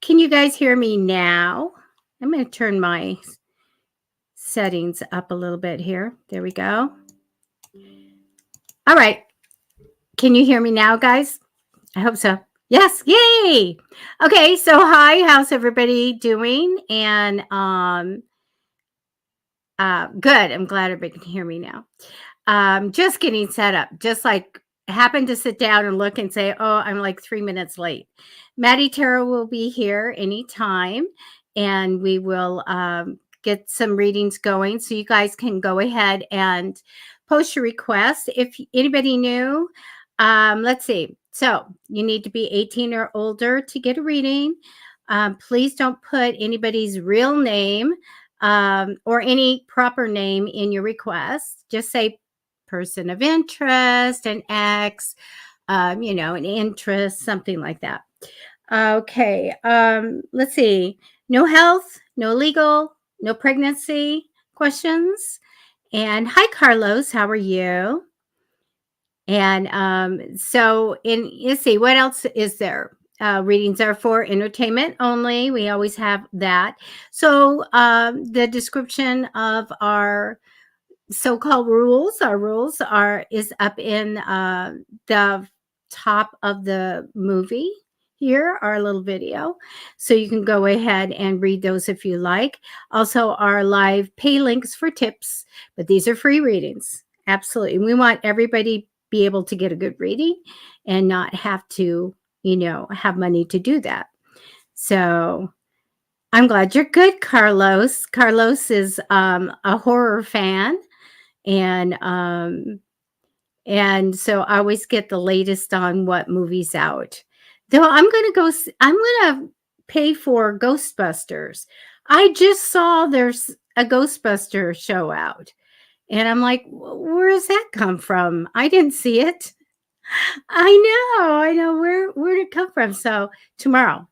Can you guys hear me now? I'm going to turn my settings up a little bit here. There we go. All right. Can you hear me now, guys? I hope so. Yes. Yay. Okay. So hi, how's everybody doing? And good. I'm glad everybody can hear me now. Just getting set up. Just like happened to sit down and look and say, oh, I'm like 3 minutes late. Matty Tarot will be here anytime, and we will get some readings going. So you guys can go ahead and post your request. If anybody new, let's see. So you need to be 18 or older to get a reading. Please don't put anybody's real name or any proper name in your request. Just say person of interest, an ex, an interest, something like that. Okay. Let's see. No health, no legal, no pregnancy questions. And hi, Carlos. How are you? And so let's see, what else is there? Readings are for entertainment only. We always have that. So the description of our so-called rules, is up in the top of the movie here, our little video. So you can go ahead and read those if you like. Also, our live pay links for tips, but these are free readings. Absolutely. We want everybody be able to get a good reading and not have to, have money to do that. So I'm glad you're good, Carlos. Carlos is a horror fan. And so I always get the latest on what movie's out. Though I'm gonna pay for Ghostbusters. I just saw there's a Ghostbuster show out. And I'm like, where does that come from? I didn't see it. I know. Where did it come from? So tomorrow,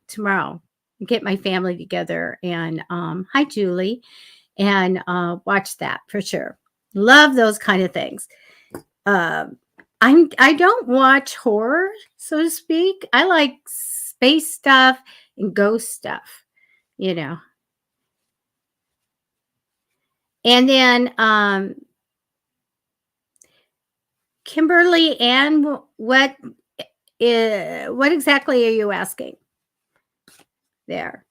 get my family together and hi Julie, and watch that for sure. Love those kind of things. I don't watch horror, so to speak. I like space stuff and ghost stuff, And then Kimberly Ann, what exactly are you asking there?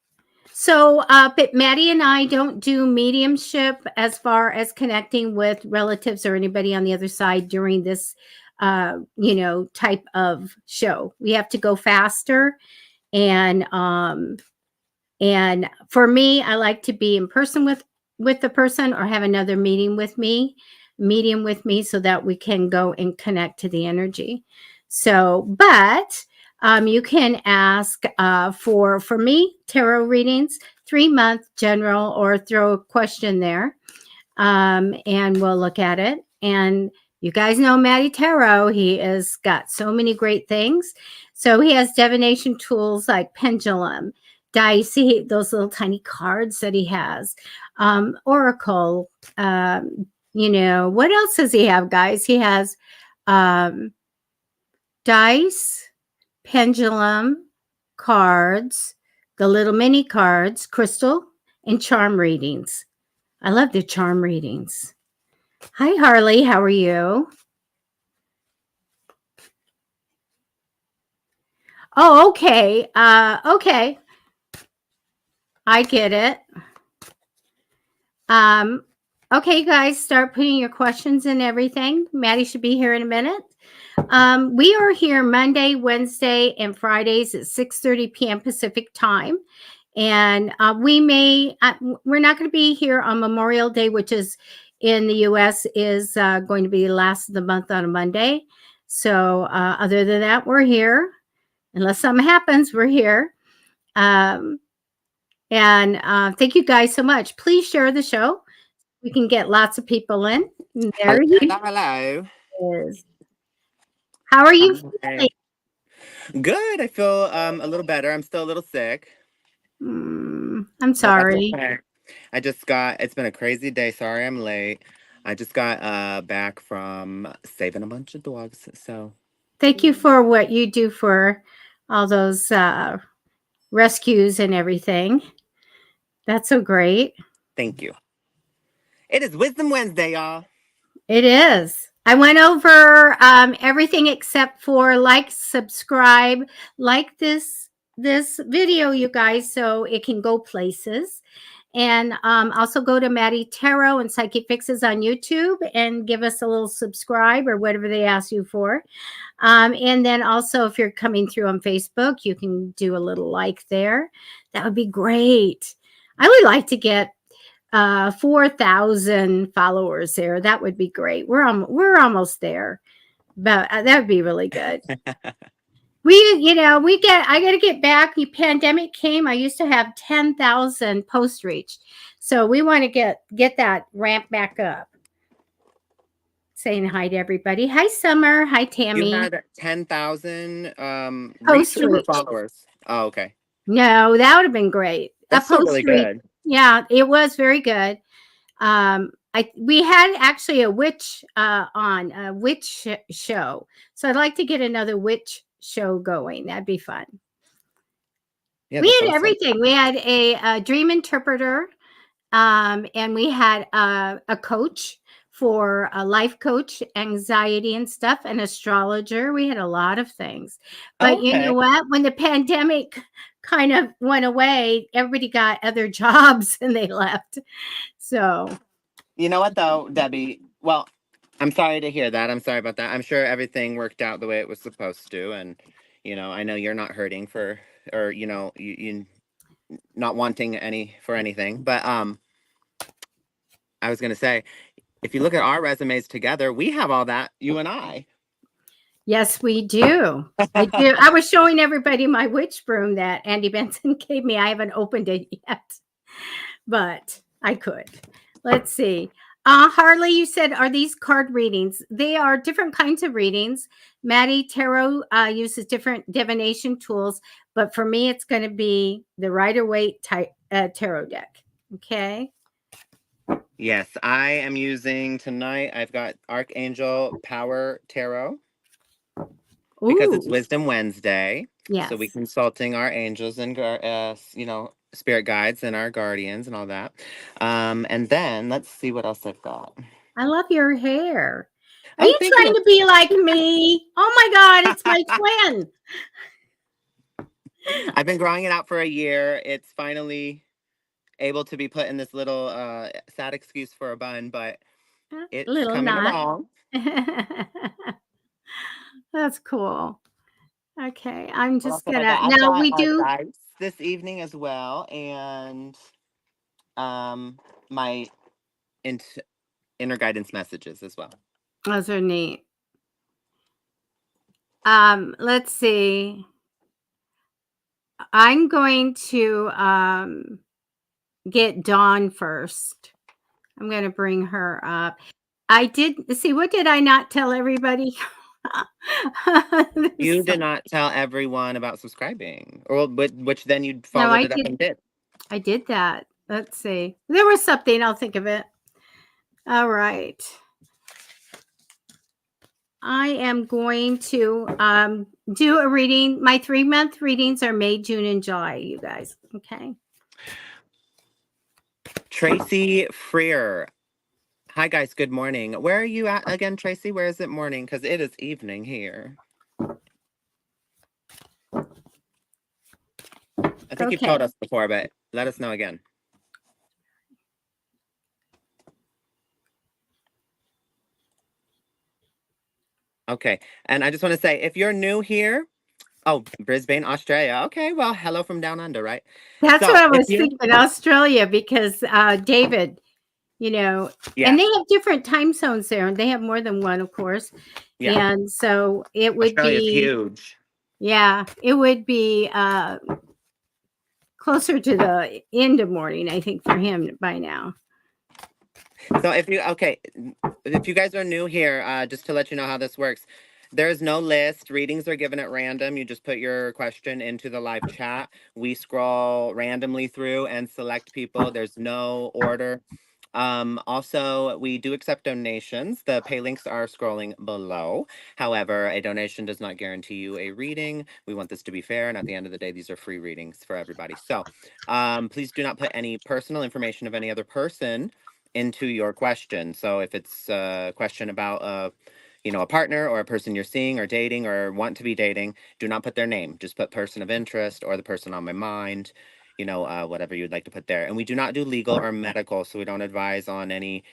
So, but Matty and I don't do mediumship as far as connecting with relatives or anybody on the other side during this, type of show. We have to go faster, and for me, I like to be in person with the person or have another medium with me, so that we can go and connect to the energy. So, but you can ask for me tarot readings, 3-month general, or throw a question there, and we'll look at it. And you guys know Matty Tarot. He has got so many great things. So he has divination tools like pendulum, dice, those little tiny cards that he has, oracle. What else does he have, guys? He has dice, pendulum, cards, the little mini cards, crystal, and charm readings. I love the charm readings. Hi, Harley. How are you? Oh, okay. Okay. I get it. Okay, guys, start putting your questions and everything. Matty should be here in a minute. We are here Monday, Wednesday, and Fridays at 6:30 p.m. Pacific time. And we're not going to be here on Memorial Day, which is in the U.S. is going to be the last of the month on a Monday. So other than that, we're here. Unless something happens, we're here. And thank you guys so much. Please share the show. We can get lots of people in. There Hello. is. How are you feeling? Good. I feel a little better. I'm still a little sick. I'm sorry. Okay. It's been a crazy day. Sorry I'm late. I just got back from saving a bunch of dogs. So Thank you for what you do for all those rescues and everything. That's so great. Thank you. It is Wisdom Wednesday, y'all. It is. I went over everything except for like, subscribe, like this video, you guys, so it can go places. And also go to Matty Tarot and Psychic Fixes on YouTube and give us a little subscribe or whatever they ask you for. And then also, if you're coming through on Facebook, you can do a little like there. That would be great. I would like to get 4,000 followers there. That would be great. We're almost there, but that would be really good. I got to get back. The pandemic came. I used to have 10,000 post reach, so we want to get that ramp back up. Saying hi to everybody. Hi, Summer. Hi, Tammy. You had 10,000 Post reach or reach. followers. Oh, okay. No, that would have been great. That's still really good. Yeah, it was very good. We had actually a witch on a witch show, so I'd like to get another witch show going. That'd be fun. Yeah, we had everything. We had a dream interpreter, and we had a coach for a life coach, anxiety and stuff, an astrologer. We had a lot of things. But you know what? When the pandemic kind of went away, everybody got other jobs and they left. So, you know what, though, Debbie? Well, I'm sorry to hear that. I'm sorry about that. I'm sure everything worked out the way it was supposed to. And, I know you're not hurting for, or, you not wanting anything. But I was going to say, if you look at our resumes together, we have all that, you and I. Yes, we do. I do. I was showing everybody my witch broom that Andy Benson gave me. I haven't opened it yet, but I could. Let's see. Harley, you said, are these card readings? They are different kinds of readings. Matty Tarot uses different divination tools, but for me, it's going to be the Rider-Waite tarot deck. Okay. Yes, I am using tonight. I've got Archangel Power Tarot. Because it's Wisdom Wednesday. Yes. So we're consulting our angels and, spirit guides and our guardians and all that. And then let's see what else I've got. I love your hair. Are you trying to be like me? Oh my God, it's my twin. I've been growing it out for a year. It's finally able to be put in this little sad excuse for a bun, but it's coming along. That's cool. Okay, I'm just gonna now we do this evening as well, and my inner guidance messages as well. Those are neat. Let's see. I'm going to get Dawn first. I'm going to bring her up. I did see. What did I not tell everybody? You did not tell everyone about subscribing, or which then you followed it up and did. I did that. Let's see. There was something. I'll think of it. All right. I am going to do a reading. My 3-month readings are May, June, and July, you guys. Okay. Tracy Freer. Hi, guys. Good morning. Where are you at again, Tracy? Where is it morning? Because it is evening here. I think you've told us before, but let us know again. Okay. And I just want to say, if you're new here, Brisbane, Australia. Okay. Well, hello from down under, right? That's what I was thinking, Australia, because David, and they have different time zones there, and they have more than one, of course. Yeah. And so it would Australia's huge. Yeah, it would be closer to the end of morning, I think, for him by now. So if you guys are new here, just to let you know how this works, there's no list. Readings are given at random. You just put your question into the live chat. We scroll randomly through and select people. There's no order. Also, we do accept donations. The pay links are scrolling below. However, a donation does not guarantee you a reading. We want this to be fair, and at the end of the day, these are free readings for everybody. So, please do not put any personal information of any other person into your question. So, if it's a question about a partner or a person you're seeing or dating or want to be dating, do not put their name. Just put person of interest or the person on my mind, whatever you'd like to put there. And we do not do legal or medical, so we don't advise on any,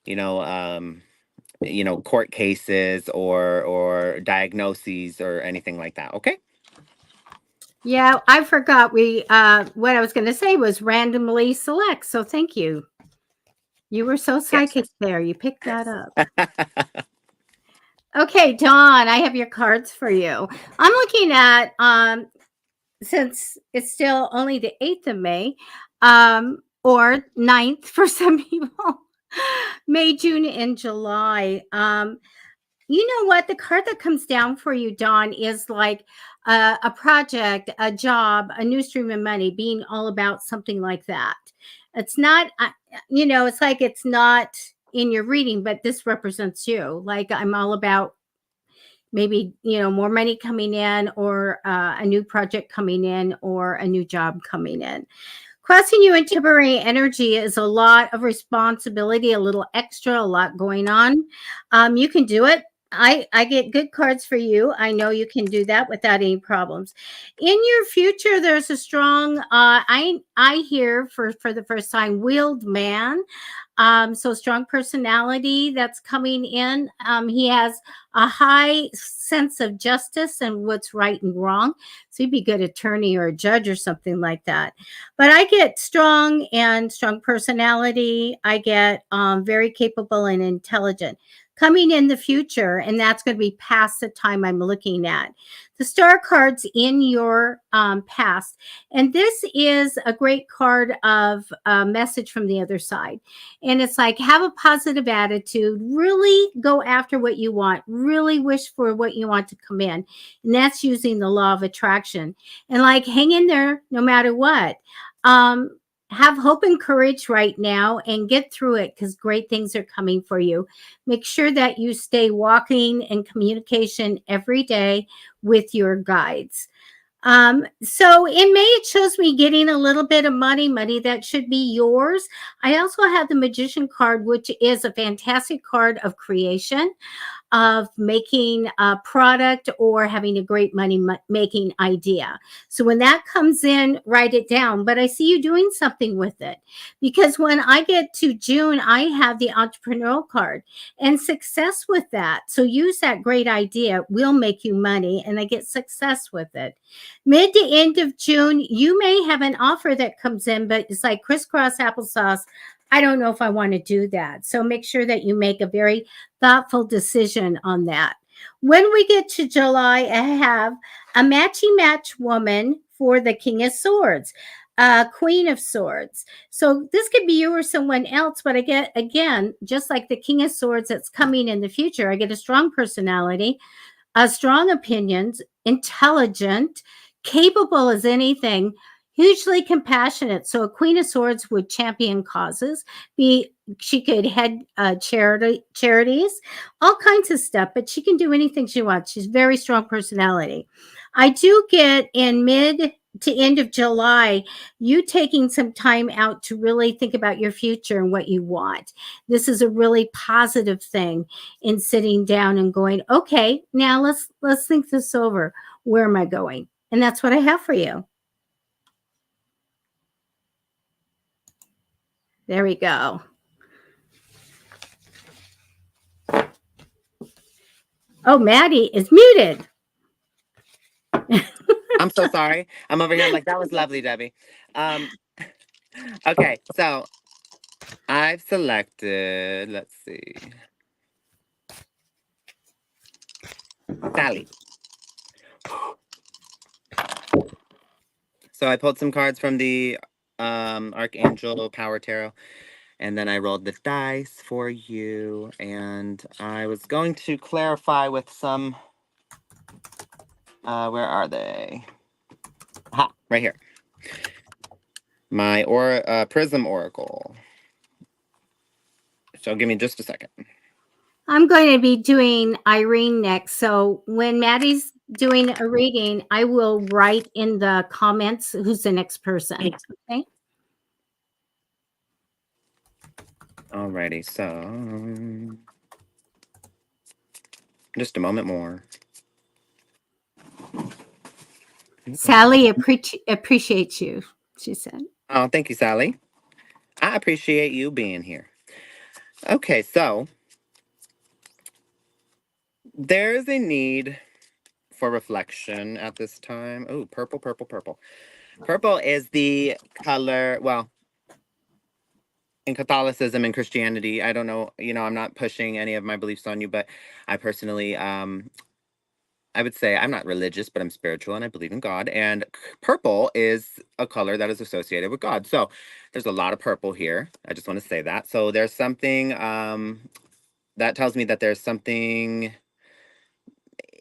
you know, um, court cases or diagnoses or anything like that. Okay. Yeah, I forgot what I was going to say was randomly select. So thank you. You were so Yes. psychic there. You picked that up. Okay, Dawn, I have your cards for you. I'm looking at since it's still only the 8th of May, or 9th for some people. May, June, and July. You know what? The card that comes down for you, Dawn, is like a project, a job, a new stream of money, being all about something like that. It's not, it's like it's not in your reading, but this represents you. Like I'm all about maybe, more money coming in or a new project coming in or a new job coming in. Crossing you in temporary energy is a lot of responsibility, a little extra, a lot going on. You can do it. I get good cards for you. I know you can do that without any problems. In your future, there's a strong. I hear for the first time, wheeled man. So strong personality that's coming in. He has a high sense of justice and what's right and wrong. So he'd be a good attorney or a judge or something like that. But I get strong personality. I get very capable and intelligent coming in the future, and that's going to be past the time I'm looking at. The star cards in your past, and this is a great card of a message from the other side. And it's like, have a positive attitude, really go after what you want, really wish for what you want to come in. And that's using the law of attraction. And like, hang in there no matter what. Um, have hope and courage right now and get through it because great things are coming for you. Make sure that you stay walking in communication every day with your guides. So in May, it shows me getting a little bit of money that should be yours. I also have the Magician card, which is a fantastic card of creation, of making a product or having a great money making idea. So when that comes in, write it down. But I see you doing something with it because when I get to June, I have the entrepreneurial card and success with that. So use that great idea will make you money and I get success with it. Mid to end of June, you may have an offer that comes in, but it's like crisscross applesauce. I don't know if I want to do that. So make sure that you make a very thoughtful decision on that. When we get to July, I have a matchy match woman for the King of Swords, Queen of Swords. So this could be you or someone else, but I get, again, just like the King of Swords that's coming in the future, I get a strong personality, strong opinions, intelligent, capable as anything, hugely compassionate. So a Queen of Swords would champion causes. She could head charities, all kinds of stuff, but she can do anything she wants. She's very strong personality. I do get in mid to end of July, you taking some time out to really think about your future and what you want. This is a really positive thing in sitting down and going, okay, now let's think this over. Where am I going? And that's what I have for you. There we go. Oh, Maddie is muted. I'm so sorry. I'm over here like, that was lovely, Debbie. Okay, so I've selected, let's see, Sally. So I pulled some cards from the Archangel Power Tarot, and then I rolled the dice for you, and I was going to clarify with some, where are they? Aha, right here. My Prism Oracle. So give me just a second. I'm going to be doing Irene next. So when Maddie's doing a reading, I will write in the comments who's the next person. Okay. Alrighty, so just a moment more. Sally appreciates you, she said. Oh, thank you, Sally. I appreciate you being here. Okay, so there's a need for reflection at this time. Oh, purple, purple, purple. Purple is the color, well, in Catholicism and Christianity, I don't know, I'm not pushing any of my beliefs on you, but I personally, I would say I'm not religious, but I'm spiritual and I believe in God. And purple is a color that is associated with God. So there's a lot of purple here. I just want to say that. So there's something that tells me that there's something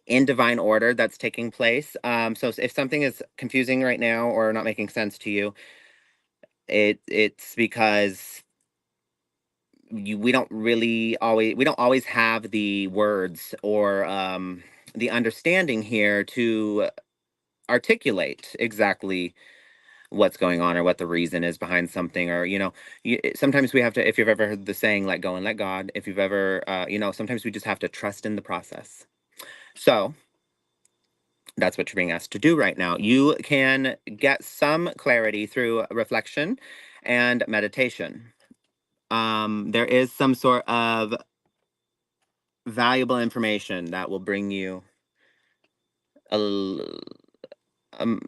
in divine order that's taking place. So if something is confusing right now or not making sense to you, it's because we don't always have the words or the understanding here to articulate exactly what's going on or what the reason is behind something, or sometimes we have to, if you've ever heard the saying, let go and let God. If you've ever sometimes we just have to trust in the process. So that's what you're being asked to do right now. You can get some clarity through reflection and meditation. There is some sort of valuable information that will bring you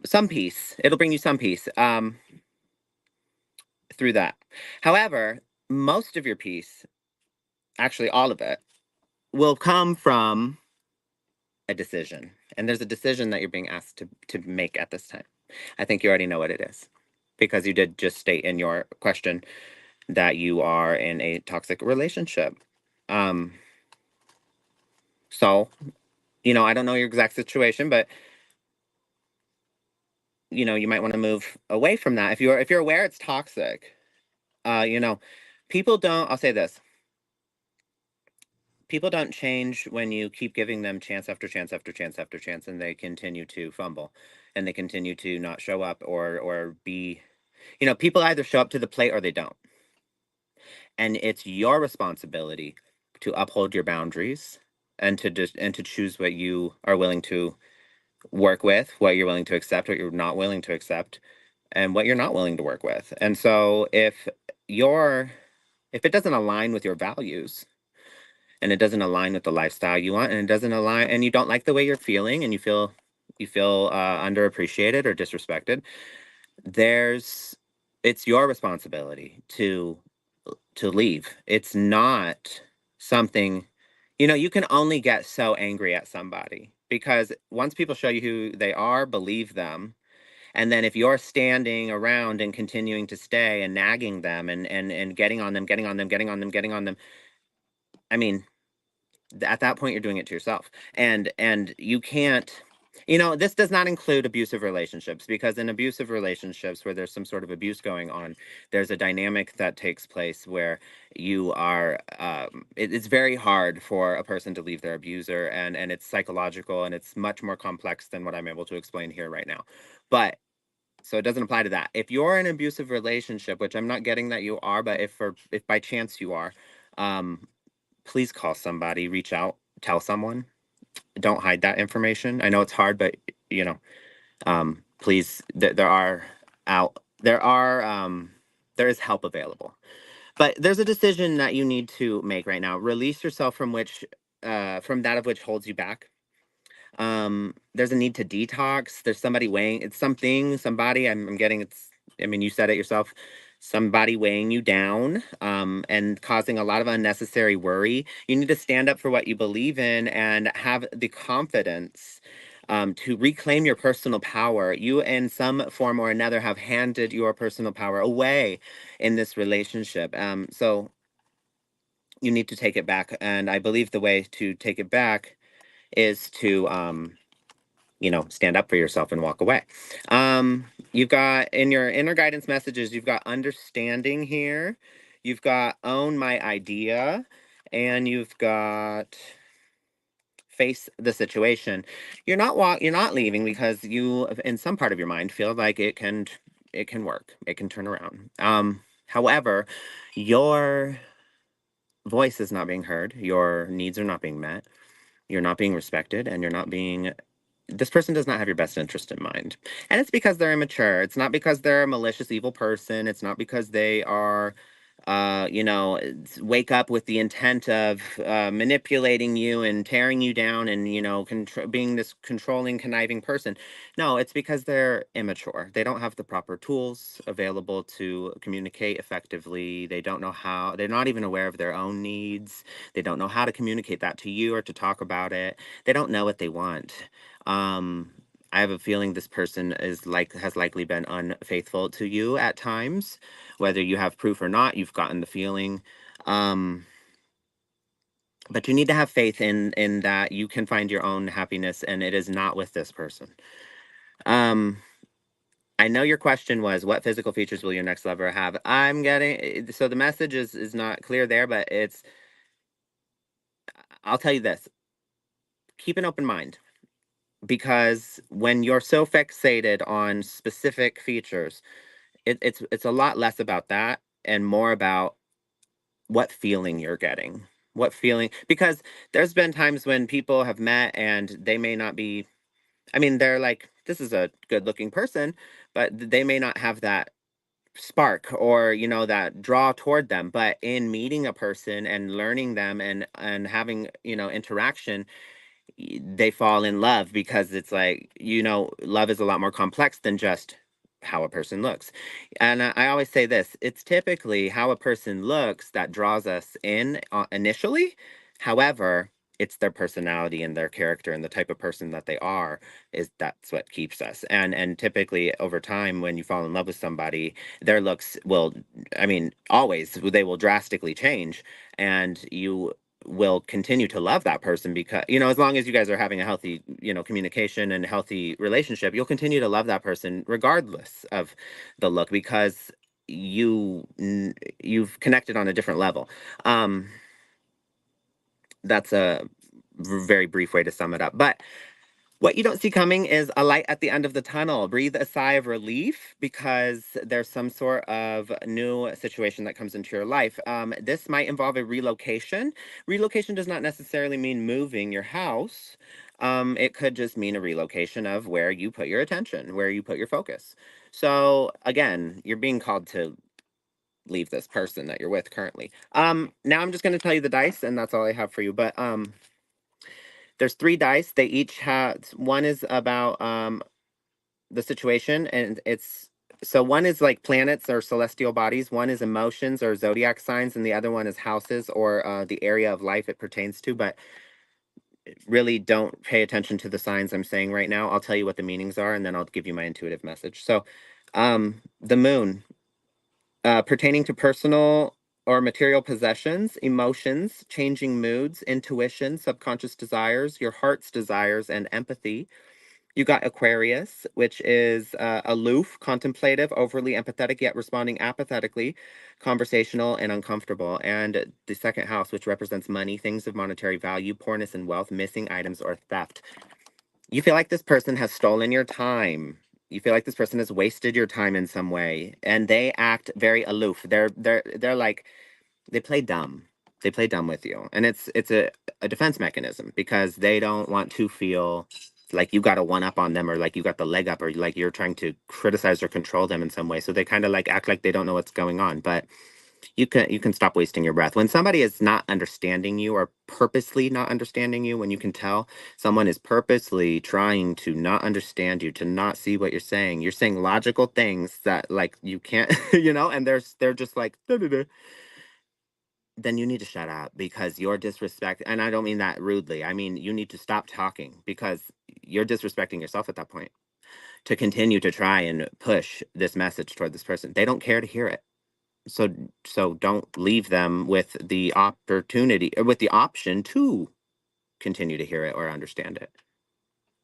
some peace. It'll bring you some peace through that. However, most of your peace, actually all of it, will come from a decision. And there's a decision that you're being asked to make at this time. I think you already know what it is, because you did just state in your question that you are in a toxic relationship. Um, so, I don't know your exact situation, but you might want to move away from that. If you're aware it's toxic, people don't, I'll say this, people don't change when you keep giving them chance after chance after chance after chance, and they continue to fumble and they continue to not show up or be, people either show up to the plate or they don't. And it's your responsibility to uphold your boundaries and to choose what you are willing to work with, what you're willing to accept, what you're not willing to accept, and what you're not willing to work with. And so if it doesn't align with your values, and it doesn't align with the lifestyle you want, and it doesn't align, and you don't like the way you're feeling, and you feel underappreciated or disrespected, it's your responsibility to leave. It's not something, you can only get so angry at somebody, because once people show you who they are, believe them. And then if you're standing around and continuing to stay and nagging them and getting on them, getting on them, getting on them, getting on them, I mean, at that point you're doing it to yourself. And you can't, this does not include abusive relationships, because in abusive relationships where there's some sort of abuse going on, there's a dynamic that takes place where you are it's very hard for a person to leave their abuser, and it's psychological, and it's much more complex than what I'm able to explain here right now. But so it doesn't apply to that. If you're in an abusive relationship, which I'm not getting that you are, but if by chance you are, um please call somebody, reach out, tell someone. Don't hide that information. I know it's hard, but please, out, there is help available. But there's a decision that you need to make right now. Release yourself from that of which holds you back. There's a need to detox. There's somebody weighing, it's something, somebody, I'm getting, I mean, you said it yourself, somebody weighing you down, and causing a lot of unnecessary worry. You need to stand up for what you believe in and have the confidence to reclaim your personal power. You, in some form or another, have handed your personal power away in this relationship. So you need to take it back. And I believe the way to take it back is to stand up for yourself and walk away. You've got in your inner guidance messages, you've got understanding here. You've got own my idea, and you've got face the situation. You're not leaving because you, in some part of your mind, feel like it can work. It can turn around. However, your voice is not being heard. Your needs are not being met. You're not being respected, and you're not being this person does not have your best interest in mind. And it's because they're immature. It's not because they're a malicious, evil person. It's not because they are, wake up with the intent of manipulating you and tearing you down and, being this controlling, conniving person. No, it's because they're immature. They don't have the proper tools available to communicate effectively. They don't know how, they're not even aware of their own needs. They don't know how to communicate that to you or to talk about it. They don't know what they want. um, I have a feeling this person has likely been unfaithful to you at times, whether you have proof or not. You've gotten the feeling, um, but you need to have faith in that you can find your own happiness, and it is not with this person. Um, I know your question was, what physical features will your next lover have? I'm getting so the message is not clear there, but it's. I'll tell you this: keep an open mind, because when you're so fixated on specific features, it's a lot less about that and more about what feeling you're getting. What feeling? Because there's been times when people have met and they may not be. I mean, they're like, this is a good-looking person, but they may not have that spark or that draw toward them. But in meeting a person and learning them and having interaction, they fall in love, because it's like, love is a lot more complex than just how a person looks. And I always say this: it's typically how a person looks that draws us in initially. However, it's their personality and their character and the type of person that they are, is that's what keeps us. And typically over time, when you fall in love with somebody, their looks will, I mean, always, they will drastically change, and you will continue to love that person, because as long as you guys are having a healthy communication and healthy relationship, you'll continue to love that person regardless of the look, because you've connected on a different level. um that's a very brief way to sum it up. But what you don't see coming is a light at the end of the tunnel. Breathe a sigh of relief, because there's some sort of new situation that comes into your life. This might involve a relocation. Relocation does not necessarily mean moving your house. It could just mean a relocation of where you put your attention, where you put your focus. So again, you're being called to leave this person that you're with currently. Now I'm just going to tell you the dice, and that's all I have for you. But there's three dice. They each have, one is about the situation, and it's, so one is like planets or celestial bodies, one is emotions or zodiac signs, and the other one is houses or the area of life it pertains to. But really don't pay attention to the signs I'm saying right now. I'll tell you what the meanings are, and then I'll give you my intuitive message. So the moon, pertaining to personal or material possessions, emotions, changing moods, intuition, subconscious desires, your heart's desires, and empathy. You got Aquarius, which is aloof, contemplative, overly empathetic, yet responding apathetically, conversational, and uncomfortable. And the second house, which represents money, things of monetary value, poorness and wealth, missing items, or theft. You feel like this person has stolen your time. You feel like this person has wasted your time in some way, and they act very aloof. They're like, they play dumb. They play dumb with you, and it's a defense mechanism, because they don't want to feel like you got a one up on them, or like you got the leg up, or like you're trying to criticize or control them in some way. So they kind of like act like they don't know what's going on. But you can stop wasting your breath when somebody is not understanding you, or purposely not understanding you. When you can tell someone is purposely trying to not understand you, to not see what you're saying logical things that like you can't, and they're just like "Duh, duh, duh," then you need to shut up, because you're disrespect, and I don't mean that rudely. I mean, you need to stop talking, because you're disrespecting yourself at that point, to continue to try and push this message toward this person. They don't care to hear it. So don't leave them with the opportunity, or with the option to continue to hear it or understand it.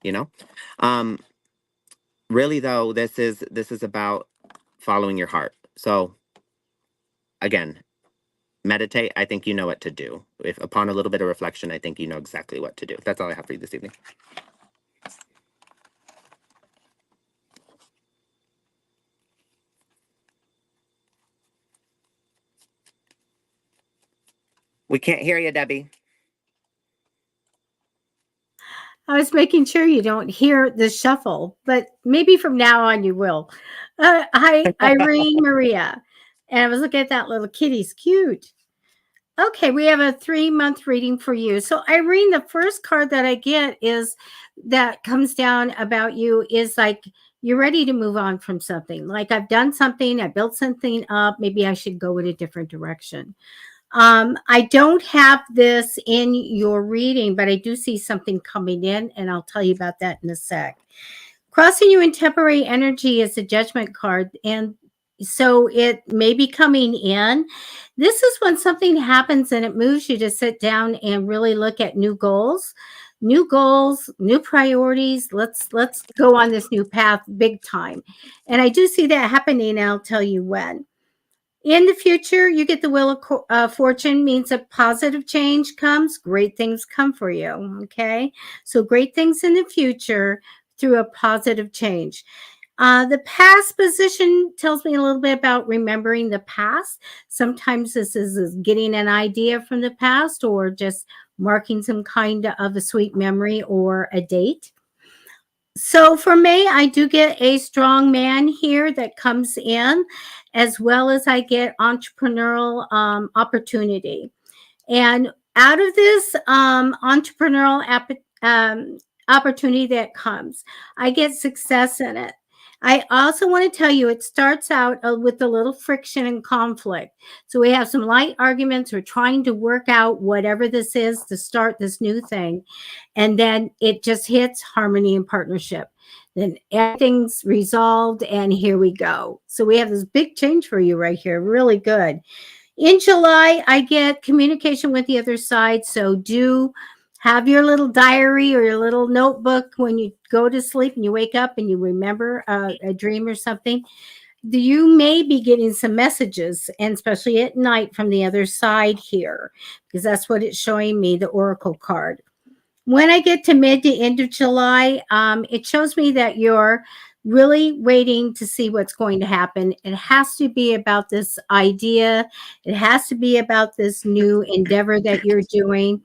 You know? Um really though, this is about following your heart. So again, meditate, I think you know what to do. If upon a little bit of reflection, I think you know exactly what to do. That's all I have for you this evening. We can't hear you, Debbie. I was making sure you don't hear the shuffle, but maybe from now on you will. Hi, Irene Maria. And I was looking at that little kitty's cute. Okay, we have a 3-month reading for you. So, Irene, the first card that I get is that comes down about you is like you're ready to move on from something. Like I've done something, I built something up. Maybe I should go in a different direction. I don't have this in your reading, but I do see something coming in, and I'll tell you about that in a sec. Crossing you in temporary energy is a judgment card, and so it may be coming in. This is when something happens and it moves you to sit down and really look at new goals, new priorities. Let's go on this new path big time. And I do see that happening, and I'll tell you when. In the future, you get the wheel of fortune, means a positive change comes, great things come for you. Okay. So great things in the future through a positive change. The past position tells me a little bit about remembering the past. Sometimes this is getting an idea from the past or just marking some kind of a sweet memory or a date. So for May, I do get a strong man here that comes in, as well as I get entrepreneurial opportunity. And out of this entrepreneurial opportunity that comes, I get success in it. I also want to tell you it starts out with a little friction and conflict. So we have some light arguments. We're trying to work out whatever this is to start this new thing. And then it just hits harmony and partnership. Then everything's resolved, and here we go. So we have this big change for you right here. Really good. In July, I get communication with the other side. So do have your little diary or your little notebook when you go to sleep and you wake up and you remember a dream or something. You may be getting some messages, and especially at night from the other side here, because that's what it's showing me, the Oracle card. When I get to mid to end of July, it shows me that you're really waiting to see what's going to happen. It has to be about this idea. It has to be about this new endeavor that you're doing.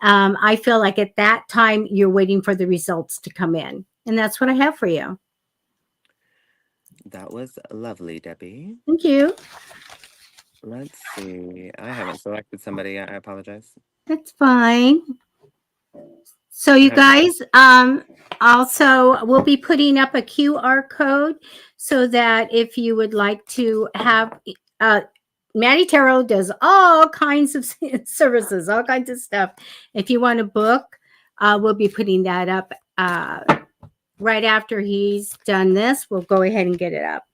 I feel like at that time, you're waiting for the results to come in. And that's what I have for you. That was lovely, Debbie. Thank you. Let's see. I haven't selected somebody yet. I apologize. That's fine. So you guys, also we'll be putting up a QR code so that if you would like to have, Matty Tarot does all kinds of services, all kinds of stuff. If you want to book, we'll be putting that up right after he's done this. We'll go ahead and get it up.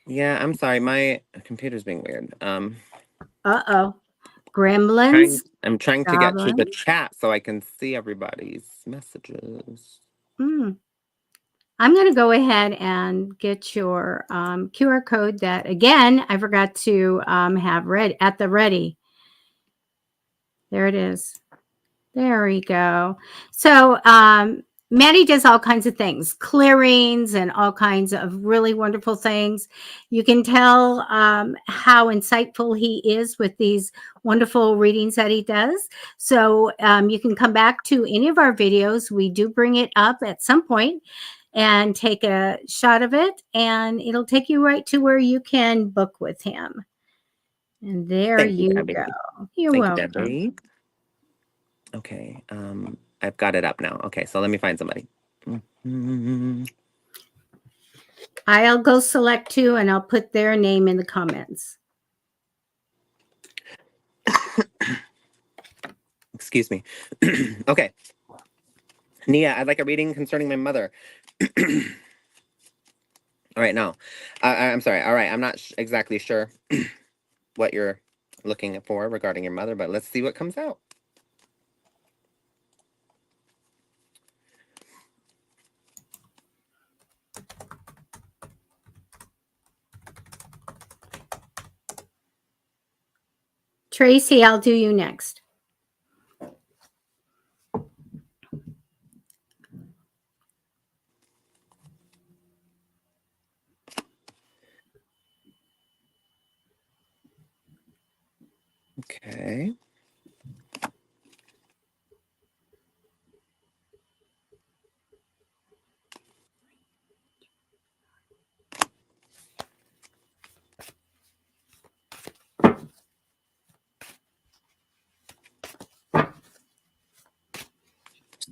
Yeah, I'm sorry. My computer's being weird. Uh-oh. Gremlins. I'm trying to get to the Goblins. chat so I can see everybody's messages. I'm going to go ahead and get your QR code that, again, I forgot to have ready at the ready. There it is. There we go. So Matty does all kinds of things, clearings and all kinds of really wonderful things. You can tell how insightful he is with these wonderful readings that he does. So you can come back to any of our videos. We do bring it up at some point and take a shot of it, and it'll take you right to where you can book with him. And there Thank you, you Debbie. go. You're Thank you, welcome. Debbie. Okay, I've got it up now. Okay, so let me find somebody. I'll go select two, and I'll put their name in the comments. Excuse me. Okay. Nia, I'd like a reading concerning my mother. All right, no. I'm sorry. All right, I'm not exactly sure what you're looking for regarding your mother, but let's see what comes out. Tracy, I'll do you next. Okay.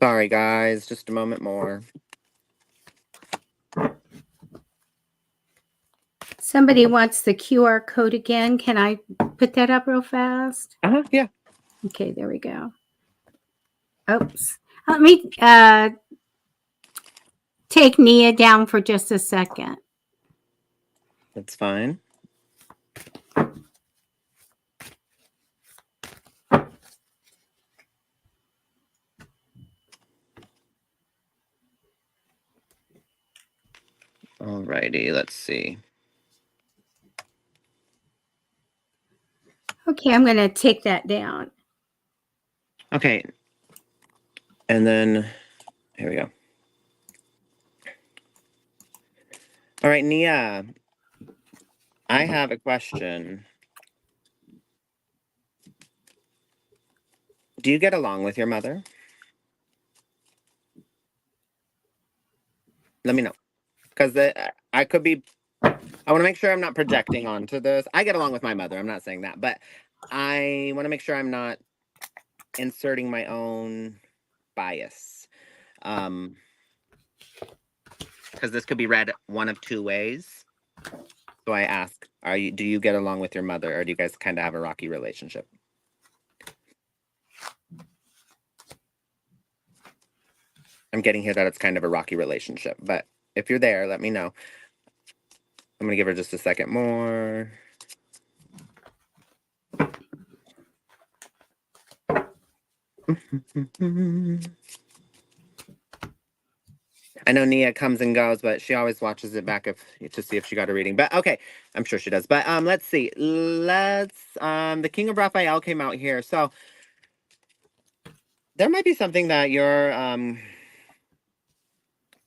Sorry, guys. Just a moment more. Somebody wants the QR code again. Can I put that up real fast? Yeah. Okay, there we go. Oops. Let me take Nia down for just a second. That's fine. Alrighty, let's see. Okay, I'm going to take that down. Okay. And then, here we go. All right, Nia, I have a question. Do you get along with your mother? Let me know. Because I could be, I want to make sure I'm not projecting onto this. I get along with my mother. I'm not saying that. But I want to make sure I'm not inserting my own bias. Because this could be read one of two ways. So I ask, do you get along with your mother, or do you guys kind of have a rocky relationship? I'm getting here that it's kind of a rocky relationship, but if you're there, let me know. I'm gonna give her just a second more. I know Nia comes and goes, but she always watches it back to see if she got a reading. But okay, I'm sure she does. But let's see. The King of Raphael came out here. So there might be something that you're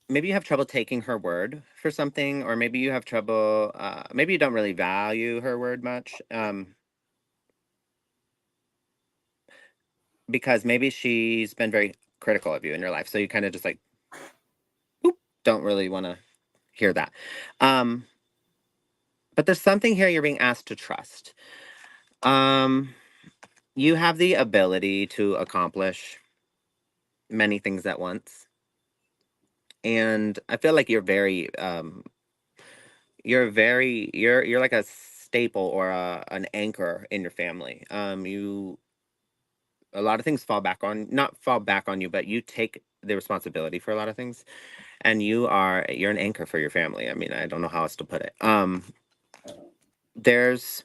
maybe you have trouble taking her word for something, or maybe you have trouble maybe you don't really value her word much. Because maybe she's been very critical of you in your life. So you kind of just like boop, don't really want to hear that. But there's something here you're being asked to trust. You have the ability to accomplish many things at once. And I feel like you're like a staple or an anchor in your family. A lot of things not fall back on you, but you take the responsibility for a lot of things, and you're an anchor for your family. I mean, I don't know how else to put it. There's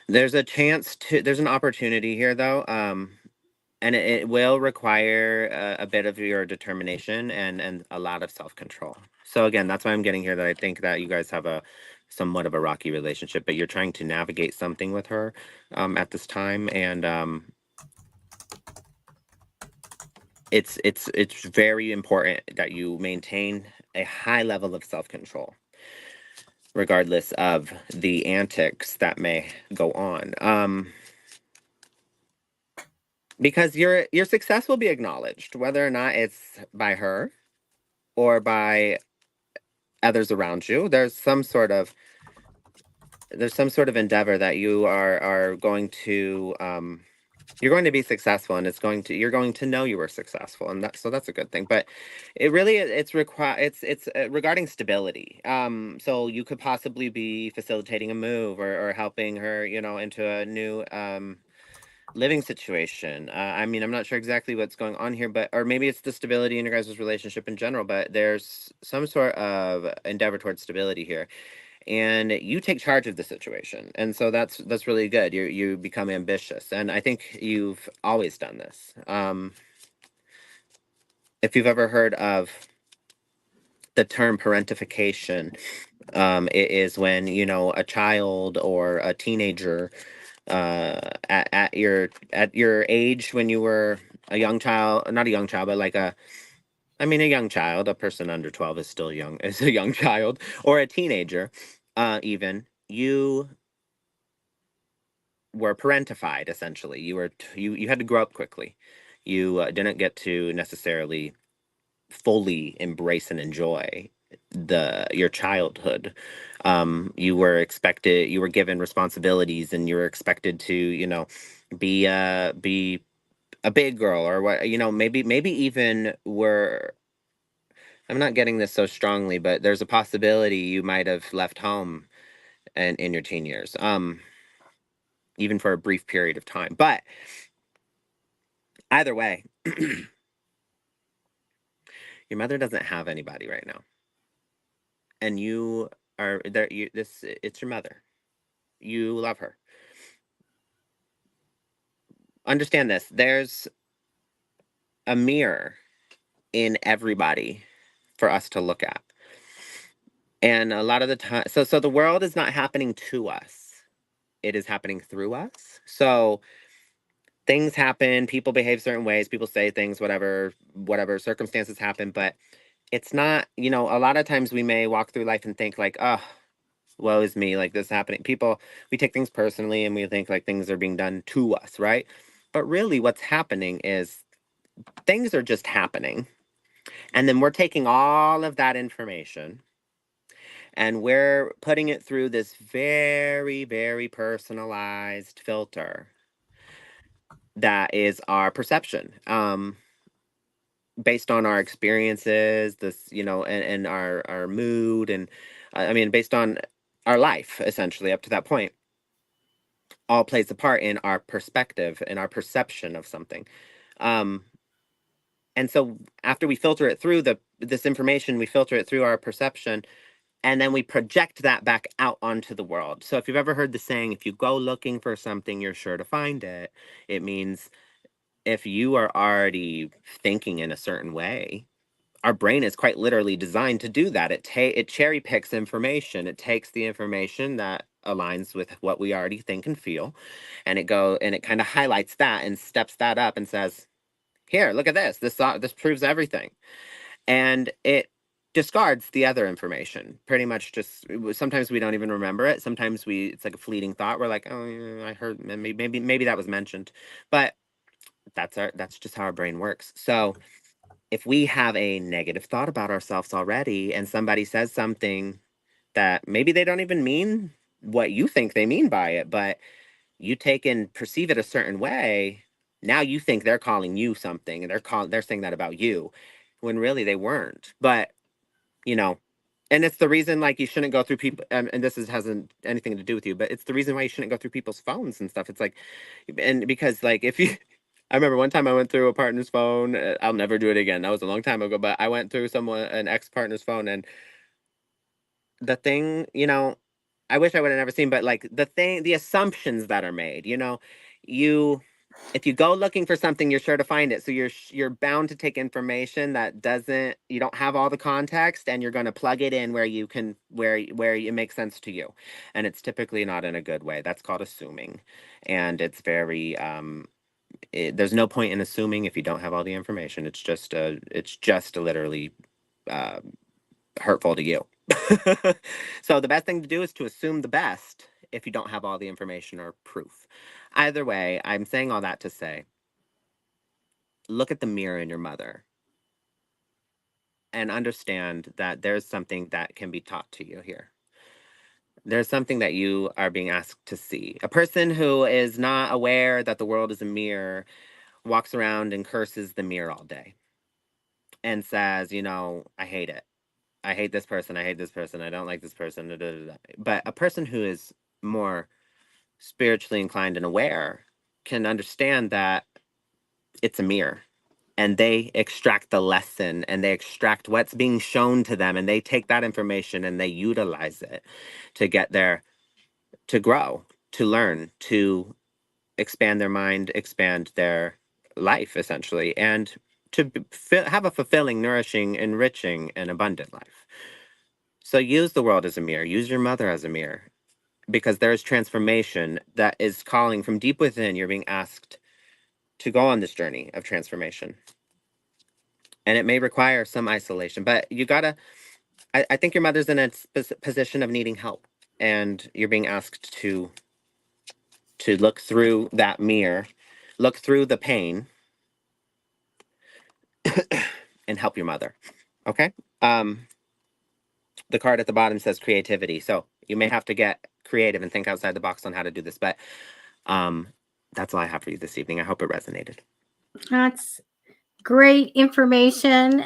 there's an opportunity here though. And it will require a bit of your determination and a lot of self-control. So again, that's why I'm getting here that I think that you guys have a somewhat of a rocky relationship, but you're trying to navigate something with her at this time, and it's very important that you maintain a high level of self-control regardless of the antics that may go on, because your success will be acknowledged whether or not it's by her or by others around you. There's some sort of endeavor that are going to you're going to be successful, and you're going to know you were successful, and that's a good thing. But it's regarding stability. So you could possibly be facilitating a move, or helping her, into a new living situation. I mean, I'm not sure exactly what's going on here, but or maybe it's the stability in your guys' relationship in general, but there's some sort of endeavor towards stability here, and you take charge of the situation, and so that's really good. You become ambitious, and I think you've always done this. If you've ever heard of the term parentification, It is when, you know, a child or a teenager, at your age, when you were a young child, not a young child, but like a young child, a person under 12 is still young, is a young child, or a teenager, even, you were parentified, essentially. You had to grow up quickly. You didn't get to necessarily fully embrace and enjoy your childhood. You were given responsibilities, and you were expected to, you know, be a big girl, or what, you know, maybe even were, I'm not getting this so strongly, but there's a possibility you might have left home and in your teen years, even for a brief period of time. But either way, your mother doesn't have anybody right now, and you are there. It's your mother. You love her. Understand this. There's a mirror in everybody for us to look at, and a lot of the time, so the world is not happening to us. It is happening through us. So things happen, people behave certain ways, people say things, whatever circumstances happen, but it's not, you know, a lot of times we may walk through life and think like, oh, woe is me, like this happening. People, we take things personally, and we think like things are being done to us, right? But really what's happening is things are just happening. And then we're taking all of that information, and we're putting it through this very, very personalized filter that is our perception. Based on our experiences, this, you know, and our mood, and based on our life, essentially, up to that point, all plays a part in our perspective and our perception of something. Um, and so after we filter it through this information, we filter it through our perception, and then we project that back out onto the world. So if you've ever heard the saying, if you go looking for something, you're sure to find it, it means if you are already thinking in a certain way, our brain is quite literally designed to do that. It cherry picks information. It takes the information that aligns with what we already think and feel, and it kind of highlights that and steps that up and says, "Here, look at this. This proves everything." And it discards the other information. Pretty much just sometimes we don't even remember it. Sometimes it's like a fleeting thought. We're like, "Oh, yeah, I heard, maybe that was mentioned." But that's just how our brain works. So if we have a negative thought about ourselves already, and somebody says something that maybe they don't even mean what you think they mean by it, but you take and perceive it a certain way, now you think they're calling you something, and they're saying that about you, when really they weren't. But, you know, and it's the reason, like, you shouldn't go through people, and hasn't anything to do with you, but it's the reason why you shouldn't go through people's phones and stuff. It's like, and because, like, if you I remember one time I went through a partner's phone. I'll never do it again. That was a long time ago, but I went through an ex partner's phone, and the thing, you know, I wish I would have never seen, but like the assumptions that are made, you know, you, if you go looking for something, you're sure to find it. So you're bound to take information that you don't have all the context, and you're going to plug it in where you can, where it makes sense to you, and it's typically not in a good way. That's called assuming, and it's very there's no point in assuming if you don't have all the information. It's just literally uh, hurtful to you. So the best thing to do is to assume the best if you don't have all the information or proof. Either way, I'm saying all that to say, look at the mirror in your mother and understand that there's something that can be taught to you here. There's something that you are being asked to see. A person who is not aware that the world is a mirror walks around and curses the mirror all day and says, you know, I hate it. I hate this person. I hate this person. I don't like this person. Da, da, da, da. But a person who is more spiritually inclined and aware can understand that it's a mirror, and they extract the lesson, and they extract what's being shown to them, and they take that information and they utilize it to get there, to grow, to learn, to expand their mind, expand their life, essentially, and to have a fulfilling, nourishing, enriching, and abundant life. So use the world as a mirror. Use your mother as a mirror, because there is transformation that is calling from deep within. You're being asked to go on this journey of transformation. And it may require some isolation, but you gotta, I think your mother's in a position of needing help. And you're being asked to look through that mirror, look through the pain, and help your mother. Okay? The card at the bottom says creativity. So you may have to get creative and think outside the box on how to do this. But that's all I have for you this evening. I hope it resonated. That's great information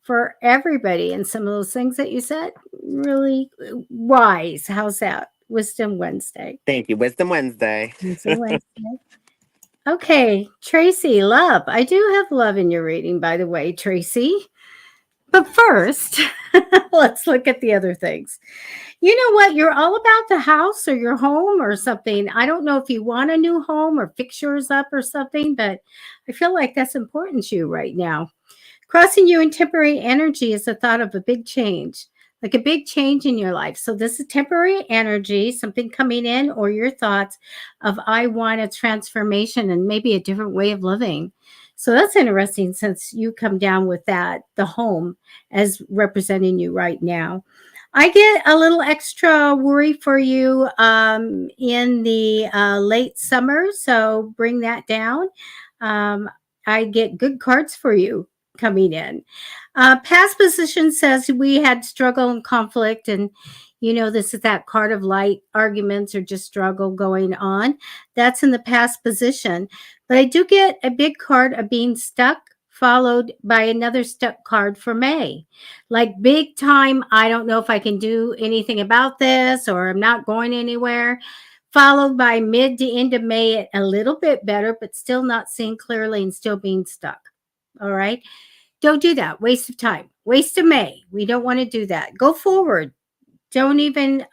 for everybody. And some of those things that you said, really wise. How's that? Wisdom Wednesday. Thank you. Wisdom Wednesday. Wisdom Wednesday. Okay, Tracy, love. I do have love in your reading, by the way, Tracy. But first, let's look at the other things. You know what? You're all about the house or your home or something. I don't know if you want a new home or fix yours up or something, but I feel like that's important to you right now. Crossing you in temporary energy is the thought of a big change, like a big change in your life. So this is temporary energy, something coming in, or your thoughts of I want a transformation and maybe a different way of living. So that's interesting since you come down with that, the home as representing you right now. I get a little extra worry for you in the late summer, so bring that down. I get good cards for you coming in. Past position says we had struggle and conflict, and this is that card of light, arguments or just struggle going on. That's in the past position. But I do get a big card of being stuck, followed by another stuck card for May. Like big time, I don't know if I can do anything about this or I'm not going anywhere. Followed by mid to end of May, a little bit better, but still not seeing clearly and still being stuck. All right. Don't do that. Waste of time. Waste of May. We don't want to do that. Go forward. Don't even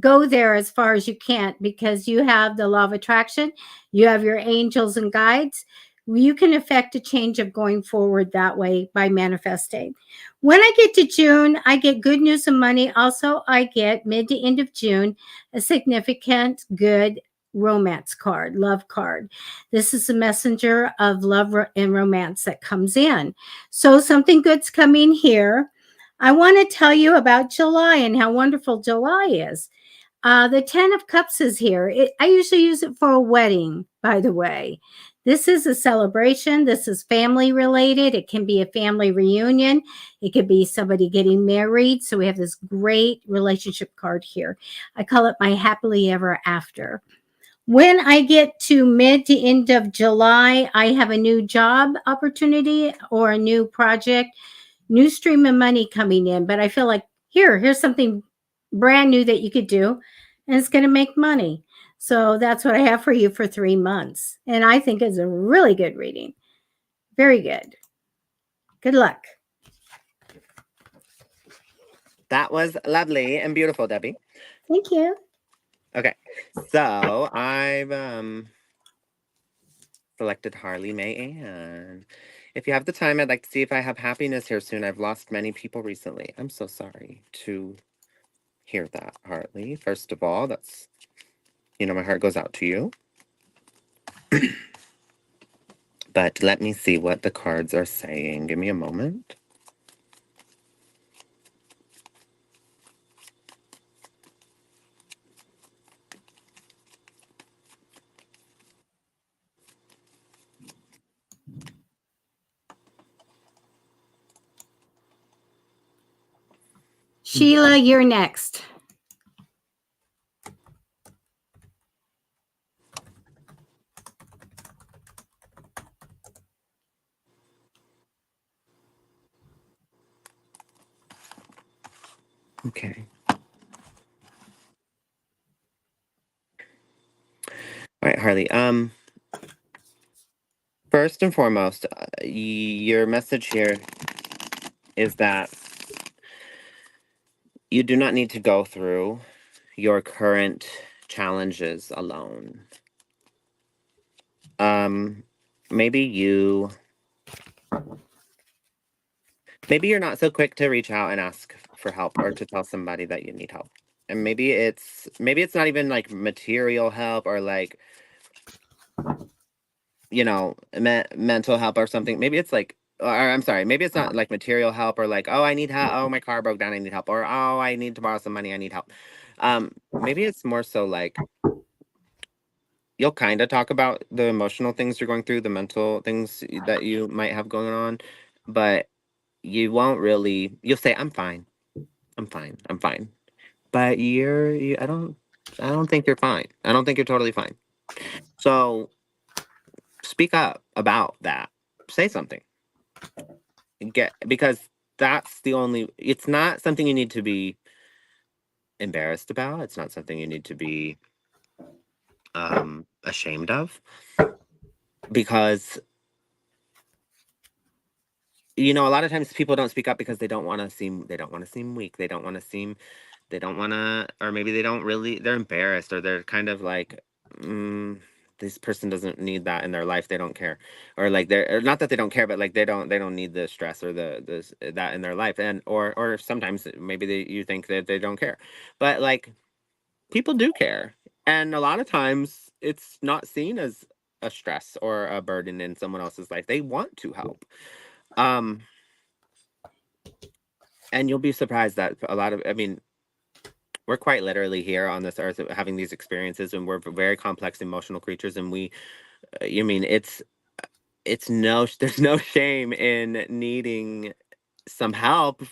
go there as far as you can't, because you have the law of attraction. You have your angels and guides. You can affect a change of going forward that way by manifesting. When I get to June, I get good news and money. Also, I get mid to end of June a significant good romance card, love card. This is the messenger of love and romance that comes in. So something good's coming here. I want to tell you about July and how wonderful July is. The 10 of Cups is here. I usually use it for a wedding, by the way. This is a celebration. This is family related. It can be a family reunion. It could be somebody getting married. So we have this great relationship card here. I call it my happily ever after. When I get to mid to end of July, I have a new job opportunity or a new project, new stream of money coming in. But I feel like here's something brand new that you could do, and it's going to make money. So that's what I have for you for 3 months. And I think it's a really good reading. Very good. Good luck. That was lovely and beautiful, Debbie. Thank you. Okay. So I've selected Harley, May, and if you have the time, I'd like to see if I have happiness here soon. I've lost many people recently. I'm so sorry to hear that, Harley. First of all, that's, my heart goes out to you. But let me see what the cards are saying. Give me a moment. Sheila, you're next. Okay. All right, Harley. First and foremost, your message here is that you do not need to go through your current challenges alone. Maybe you maybe you're not so quick to reach out and ask for help or to tell somebody that you need help. And maybe it's not even like material help or like, mental help or something. Maybe it's like, or I'm sorry, maybe it's not like material help or like, oh, I need help. Oh, my car broke down. I need help. Or, oh, I need to borrow some money. I need help. Maybe it's more so like you'll kind of talk about the emotional things you're going through, the mental things that you might have going on, but you won't really, you'll say, I'm fine. I'm fine. I'm fine. But I don't think you're fine. I don't think you're totally fine. So speak up about that. Say something. Because that's the only, it's not something you need to be embarrassed about. It's not something you need to be ashamed of, because a lot of times people don't speak up because they don't want to seem weak. They don't want to, or maybe they're embarrassed, or they're kind of like, mm, this person doesn't need that in their life. They don't care. Or like or not that they don't care, but like they don't need the stress or that in their life. And or sometimes maybe you think that they don't care. But like, people do care. And a lot of times it's not seen as a stress or a burden in someone else's life. They want to help. Um and you'll be surprised that I mean, we're quite literally here on this earth having these experiences, and we're very complex emotional creatures, and you mean, it's no there's no shame in needing some help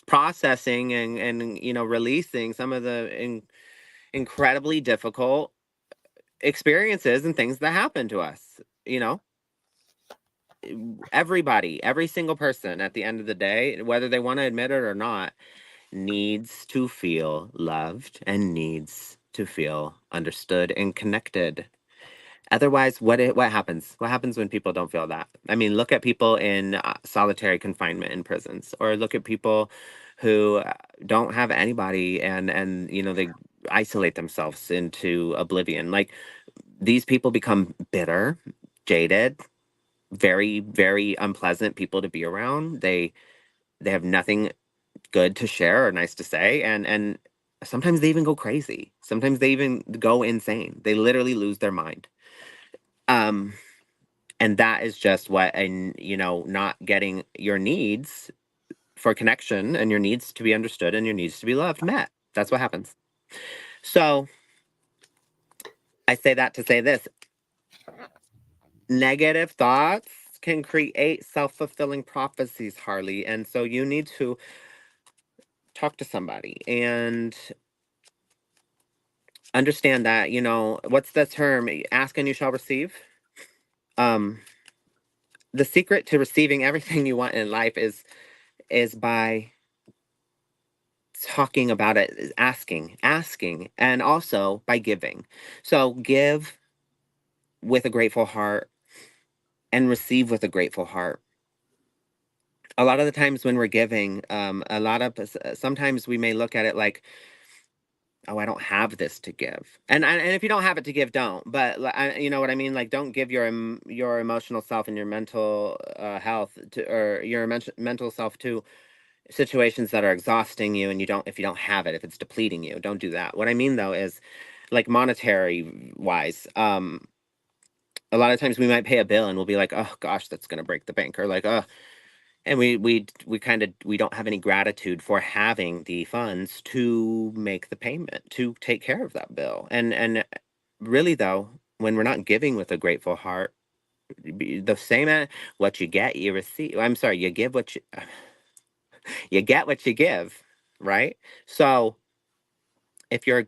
processing and releasing some of the incredibly difficult experiences and things that happen to us. you know Everybody, every single person, at the end of the day, whether they want to admit it or not, needs to feel loved and needs to feel understood and connected. Otherwise, what happens? What happens when people don't feel that? I mean, look at people in solitary confinement in prisons, or look at people who don't have anybody, and they isolate themselves into oblivion. Like, these people become bitter, jaded, very, very unpleasant people to be around. They have nothing good to share or nice to say, and sometimes they even go crazy. Sometimes they even go insane. They literally lose their mind. Um and that is just what, and not getting your needs for connection and your needs to be understood and your needs to be loved met. That's what happens. So I say that to say this: negative thoughts can create self-fulfilling prophecies, Harley. And so you need to talk to somebody and understand that, what's the term? Ask and you shall receive. Um, the secret to receiving everything you want in life is by talking about it, is asking, and also by giving. So give with a grateful heart and receive with a grateful heart. A lot of the times when we're giving, sometimes we may look at it like, oh, I don't have this to give. And if you don't have it to give, don't. But you know what I mean? Like, don't give your emotional self and your mental health to, or your mental self to situations that are exhausting you, and if you don't have it, if it's depleting you, don't do that. What I mean though is, like, monetary wise, a lot of times we might pay a bill and we'll be like, oh gosh, that's going to break the bank, or like, oh, and we don't have any gratitude for having the funds to make the payment, to take care of that bill. And really though, when we're not giving with a grateful heart, the same, what you get you receive. I'm sorry, you give what you get what you give, right? So if you're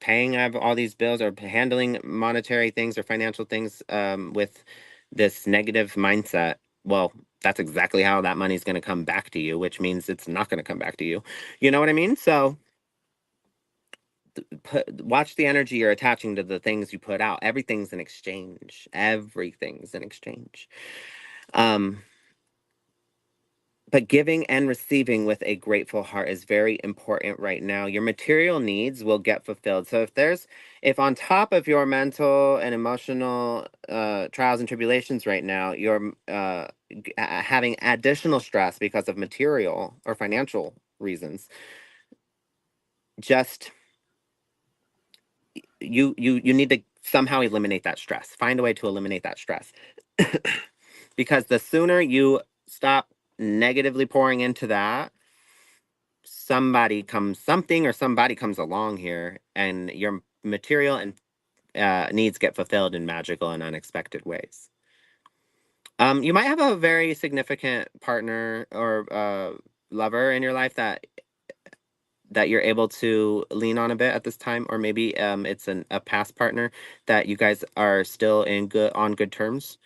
paying all these bills or handling monetary things or financial things with this negative mindset, well, that's exactly how that money's going to come back to you, which means it's not going to come back to you. You know what I mean? So watch the energy you're attaching to the things you put out. Everything's an exchange. Everything's an exchange. Um, but giving and receiving with a grateful heart is very important right now. Your material needs will get fulfilled. So if on top of your mental and emotional trials and tribulations right now, you're having additional stress because of material or financial reasons, just you need to somehow eliminate that stress. Find a way to eliminate that stress. Because the sooner you stop negatively pouring into that, somebody comes along here and your material and needs get fulfilled in magical and unexpected ways. You might have a very significant partner or lover in your life that you're able to lean on a bit at this time, or maybe it's a past partner that you guys are still on good terms.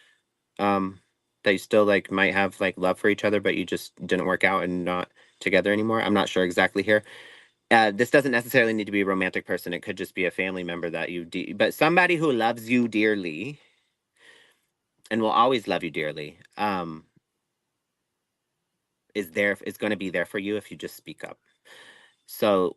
um that you still like might have like love for each other, but you just didn't work out and not together anymore. I'm not sure exactly here. This doesn't necessarily need to be a romantic person. It could just be a family member that but somebody who loves you dearly and will always love you dearly, is going to be there for you if you just speak up. So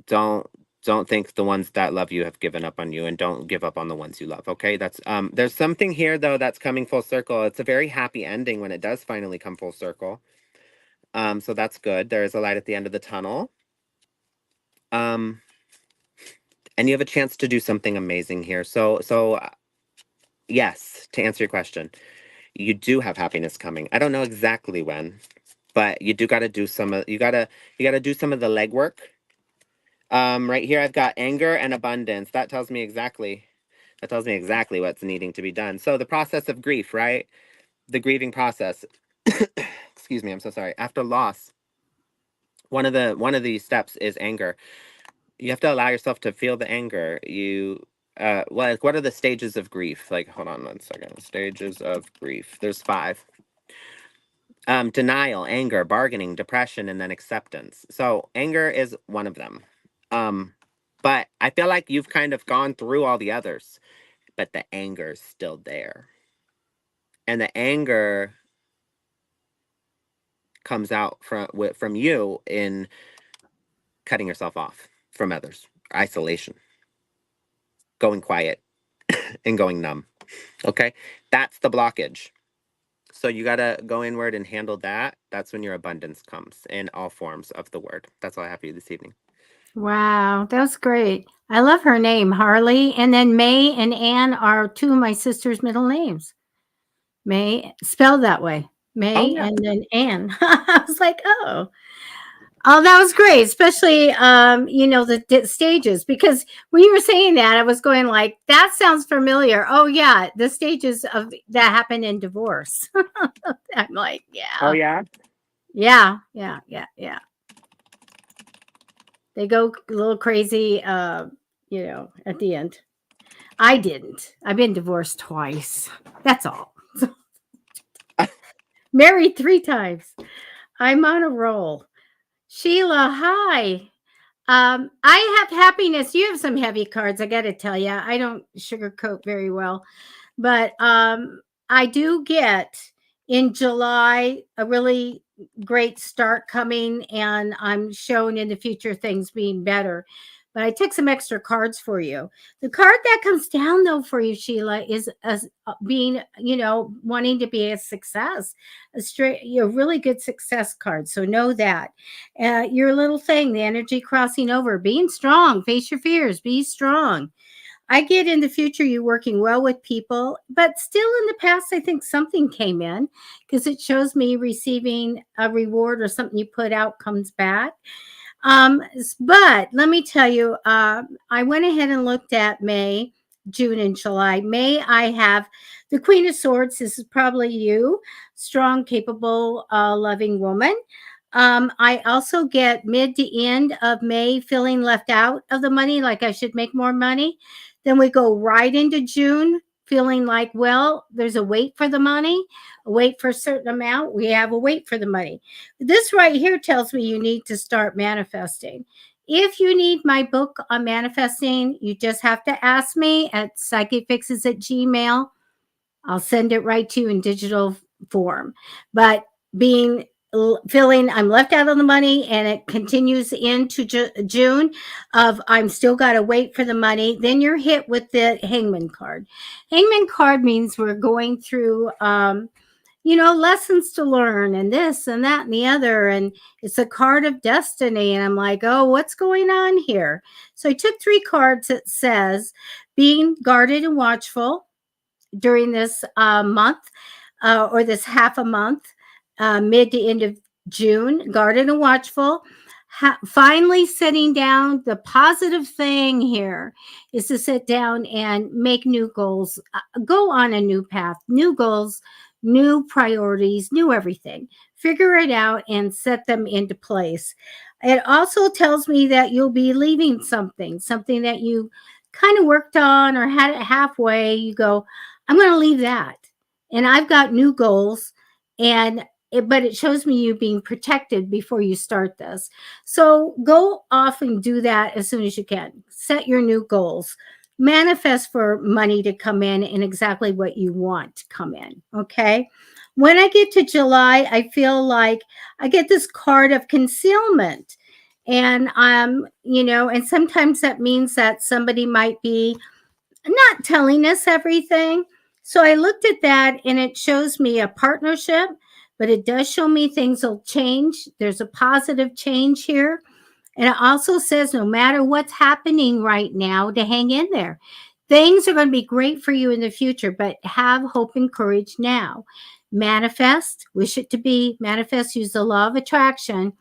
don't don't think the ones that love you have given up on you, and don't give up on the ones you love. Okay, that's there's something here though that's coming full circle. It's a very happy ending when it does finally come full circle. So that's good. There is a light at the end of the tunnel. Um, and you have a chance to do something amazing here. So yes, to answer your question, you do have happiness coming. I don't know exactly when, but you do got to do you got to do some of the legwork. Right here I've got anger and abundance. That tells me exactly what's needing to be done. So the process of grief, right? The grieving process. Excuse me, I'm so sorry. After loss, one of these steps is anger. You have to allow yourself to feel the anger. Like, what are the stages of grief? Like, hold on 1 second. Stages of grief. There's 5. Denial, anger, bargaining, depression, and then acceptance. So anger is one of them. Um, but I feel like you've kind of gone through all the others, but the anger is still there. And the anger comes out from you in cutting yourself off from others, isolation, going quiet, and going numb. Okay? That's the blockage. So you got to go inward and handle that. That's when your abundance comes in all forms of the word. That's all I have for you this evening. Wow, that was great. I love her name, Harley. And then May and Ann are 2 of my sister's middle names. May, spelled that way. Oh, May yeah. and then Ann. I was like, oh. Oh, that was great, especially the stages, because when you were saying that, I was going like, that sounds familiar. Oh yeah, the stages of that happen in divorce. I'm like, Oh, yeah. yeah. Yeah, yeah, yeah, yeah. They go a little crazy at the end. I didn't. I've been divorced twice. That's all. Married 3 times. I'm on a roll. Sheila, hi. I have happiness. You have some heavy cards, I got to tell you. I don't sugarcoat very well, but I do get in July a really great start coming, and I'm showing in the future things being better. But I took some extra cards for you. The card that comes down though for you, Sheila, is as being, wanting to be a success, a really good success card. So know that your little thing, the energy crossing over, being strong, face your fears, be strong. I get in the future you working well with people, but still in the past, I think something came in because it shows me receiving a reward or something you put out comes back. But let me tell you, I went ahead and looked at May, June, and July. May, I have the Queen of Swords. This is probably you, strong, capable, loving woman. I also get mid to end of May feeling left out of the money, like I should make more money. Then we go right into June feeling like, well, there's a wait for the money, a wait for a certain amount. We have a wait for the money. This right here tells me you need to start manifesting. If you need my book on manifesting, you just have to ask me at psychicfixes@gmail. I'll send it right to you in digital form. But being feeling I'm left out on the money, and it continues into June of I'm still got to wait for the money. Then you're hit with the Hangman card. Hangman card means we're going through lessons to learn and this and that and the other, and it's a card of destiny, and I'm like, oh, what's going on here? So I took 3 cards that says being guarded and watchful during this month, or this half a month, mid to end of June, guarded and watchful. Finally, sitting down. The positive thing here is to sit down and make new goals, go on a new path, new goals, new priorities, new everything. Figure it out and set them into place. It also tells me that you'll be leaving something that you kind of worked on or had it halfway. You go, I'm going to leave that. And I've got new goals, but it shows me you being protected before you start this. So go off and do that as soon as you can. Set your new goals. Manifest for money to come in and exactly what you want to come in. Okay. When I get to July, I feel like I get this card of concealment. And and sometimes that means that somebody might be not telling us everything. So I looked at that, and it shows me a partnership, but it does show me things will change. There's a positive change here. And it also says no matter what's happening right now, to hang in there. Things are going to be great for you in the future, but have hope and courage now. Manifest, wish it to be, manifest, use the law of attraction,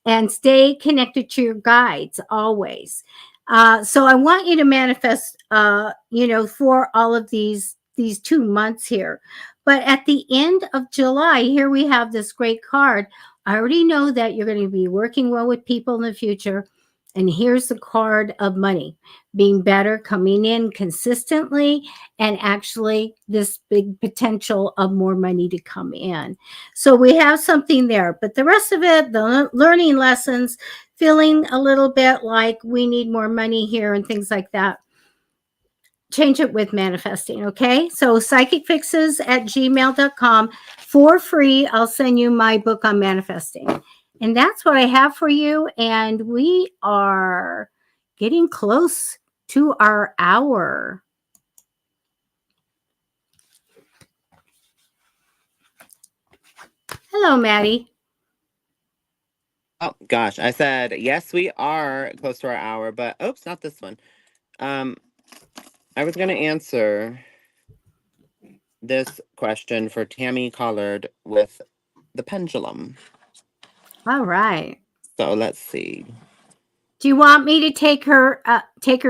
and stay connected to your guides always. So I want you to manifest, for all of these 2 months here. But at the end of July, here we have this great card. I already know that you're going to be working well with people in the future. And here's the card of money being better, coming in consistently, and actually this big potential of more money to come in. So we have something there, but the rest of it, the learning lessons, feeling a little bit like we need more money here and things like that. Change it with manifesting, okay? So psychicfixes@gmail.com for free. I'll send you my book on manifesting. And that's what I have for you. And we are getting close to our hour. Hello, Matty. Oh gosh, I said yes, we are close to our hour, but oops, not this one. I was going to answer this question for Tammy Collard with the pendulum. All right. So let's see. Do you want me to take her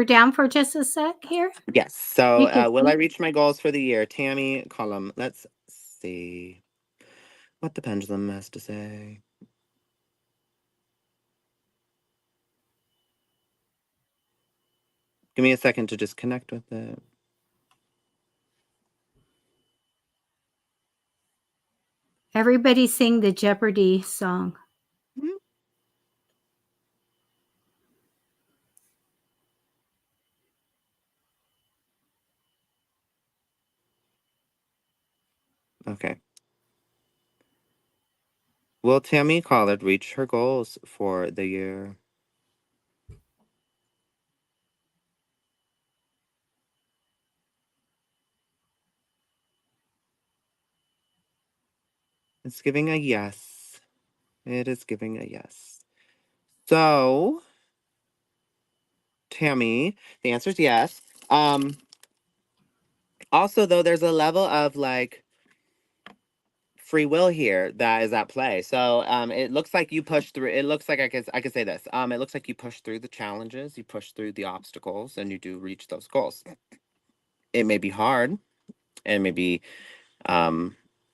down for just a sec here? Yes. So You can will I reach my goals for the year? Tammy Collum. Let's see what the pendulum has to say. Give me a second to just connect with it. Everybody sing the Jeopardy song. Mhm. Okay. Will Tammy Collard reach her goals for the year? It's giving a yes. It is giving a yes. So, Tammy, the answer is yes. Also, though, there's a level of like free will here that is at play. So, it looks like you push through. It looks like I could say this. It looks like you push through the challenges, you push through the obstacles, and you do reach those goals. It may be hard, and maybe,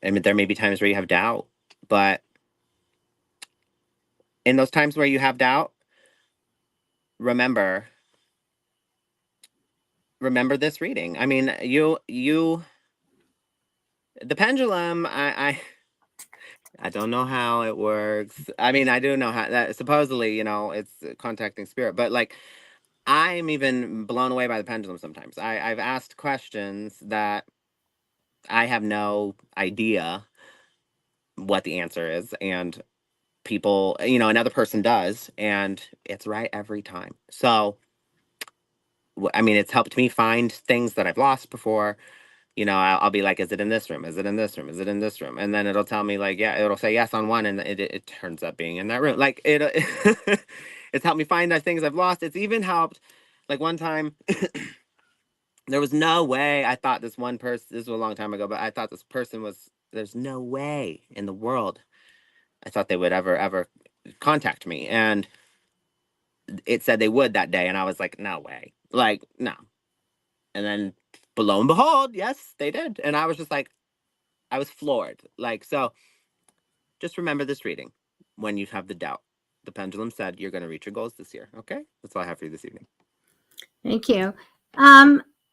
I mean, there may be times where you have doubt, but in those times where you have doubt, remember this reading. I mean, the pendulum. I don't know how it works. I mean, I do know how that supposedly, it's contacting spirit, but like I'm even blown away by the pendulum sometimes. I've asked questions that I have no idea what the answer is, and people, another person does, and it's right every time. So, I mean, it's helped me find things that I've lost before. I'll be like, is it in this room? Is it in this room? Is it in this room? And then it'll tell me like, yeah, it'll say yes on one, and it turns up being in that room. Like it, it's helped me find the things I've lost. It's even helped, like one time, there was no way I thought this one person. This was a long time ago, but I thought this person was. There's no way in the world I thought they would ever contact me, and it said they would that day, and I was like, no way, like no. And then, but lo and behold, yes, they did, and I was just like, I was floored. Like, so just remember this reading when you have the doubt. The pendulum said you're going to reach your goals this year. Okay, that's all I have for you this evening. Thank you.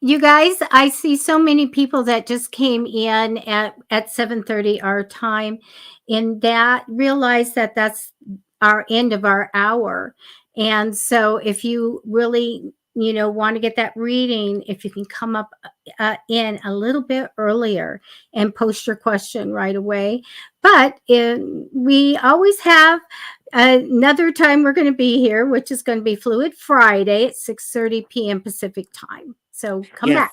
You guys, I see so many people that just came in at 7:30 our time, and that realize that that's our end of our hour. And so if you really, want to get that reading, if you can come up in a little bit earlier and post your question right away. But we always have another time we're going to be here, which is going to be Fluid Friday at 6:30 p.m. Pacific time. So come Yes. back.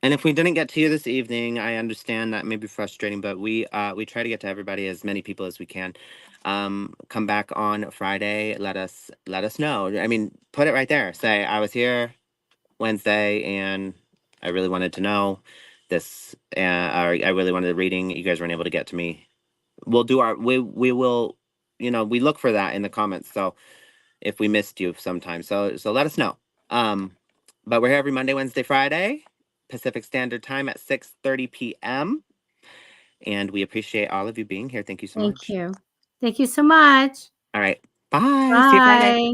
And if we didn't get to you this evening, I understand that may be frustrating, but we try to get to everybody, as many people as we can. Come back on Friday. Let us know. I mean, put it right there. Say I was here Wednesday, and I really wanted to know this. Or I really wanted a reading. You guys weren't able to get to me. We'll do our. We will. We look for that in the comments. So if we missed you sometime, so let us know. Um, but we're here every Monday, Wednesday, Friday, Pacific Standard Time at 6:30 p.m. And we appreciate all of you being here. Thank you so Thank much. you. Thank you so much. All right. Bye. See you Friday. Bye.